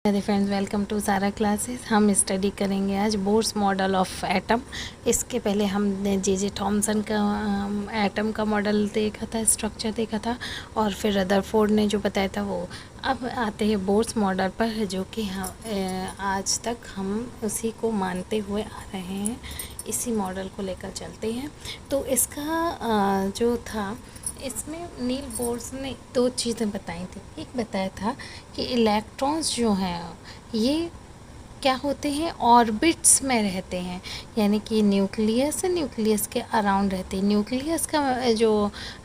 मेरे friends, welcome to सारा classes. हम स्टडी करेंगे आज बोर्स मॉडल ऑफ एटम। इसके पहले हमने जे थॉमसन का एटम का मॉडल देखा था, स्ट्रक्चर देखा था, और फिर रदरफोर्ड ने जो बताया था वो। अब आते हैं बोर्स मॉडल पर, जो कि हम आज तक हम उसी को मानते हुए आ रहे हैं, इसी मॉडल को लेकर चलते हैं। तो इसका जो था, इसमें नील बोर्स ने दो चीज़ें बताई थी। एक बताया था कि इलेक्ट्रॉन्स जो हैं ये क्या होते हैं, ऑर्बिट्स में रहते हैं, यानी कि न्यूक्लियस है, न्यूक्लियस के अराउंड रहते हैं। न्यूक्लियस का जो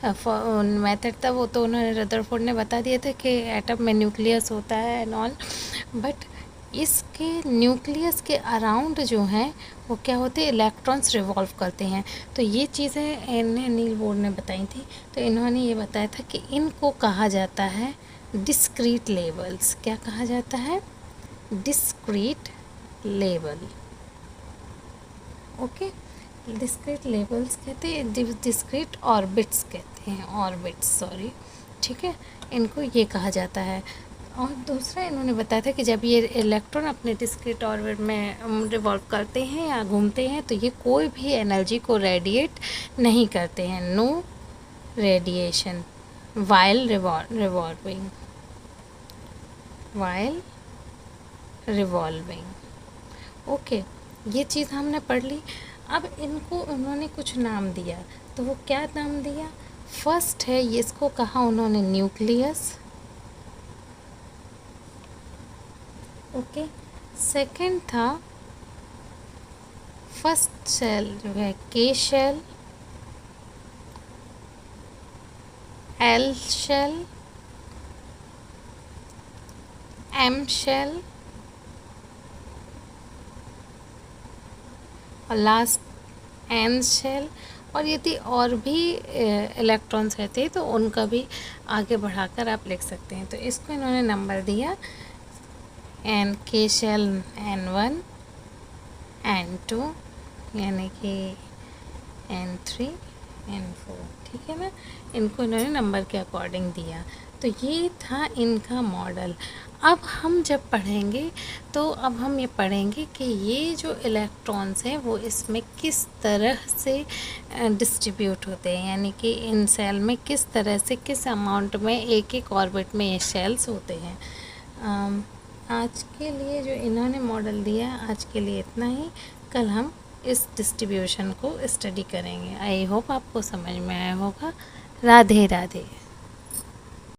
मेथड था वो तो उन्होंने रदरफोर्ड ने बता दिया था कि एटम में न्यूक्लियस होता है एंड ऑल, बट इसके न्यूक्लियस के अराउंड जो हैं वो क्या होते हैं, इलेक्ट्रॉन्स रिवॉल्व करते हैं। तो ये चीज़ें इन्हें नील बोर्ड ने बताई थी। तो इन्होंने ये बताया था कि इनको कहा जाता है डिस्क्रीट लेवल्स। क्या कहा जाता है? Discrete level. Okay, discrete levels कहते हैं, डिस्क्रीट ऑर्बिट्स कहते हैं, ऑर्बिट्स, सॉरी, ठीक है, इनको ये कहा जाता है। और दूसरा इन्होंने बताया था कि जब ये इलेक्ट्रॉन अपने डिस्क्रीट ऑर्बिट में रिवॉल्व करते हैं या घूमते हैं तो ये कोई भी एनर्जी को रेडिएट नहीं करते हैं, no radiation while revolving, while revolving. Okay, ये चीज़ हमने पढ़ ली। अब इनको उन्होंने कुछ नाम दिया, तो वो क्या नाम दिया? फर्स्ट है, इसको कहा उन्होंने न्यूक्लियस। ओके, सेकंड था फर्स्ट शेल जो है K shell, L shell, M shell, और लास्ट एन शेल। और यदि और भी इलेक्ट्रॉन्स रहते तो उनका भी आगे बढ़ाकर आप लिख सकते हैं। तो इसको इन्होंने नंबर दिया एन, के शेल N1, N2, यानी कि N3, N4, ठीक है ना। इनको इन्होंने नंबर के अकॉर्डिंग दिया। तो ये था इनका मॉडल। अब हम जब पढ़ेंगे तो अब हम ये पढ़ेंगे कि ये जो इलेक्ट्रॉन्स हैं वो इसमें किस तरह से डिस्ट्रीब्यूट होते हैं, यानी कि इन सेल में किस तरह से, किस अमाउंट में एक एक ऑर्बिट में ये शेल्स होते हैं। आज के लिए जो इन्होंने मॉडल दिया, आज के लिए इतना ही। कल हम इस डिस्ट्रीब्यूशन को स्टडी करेंगे। आई होप आपको समझ में आया होगा। राधे राधे।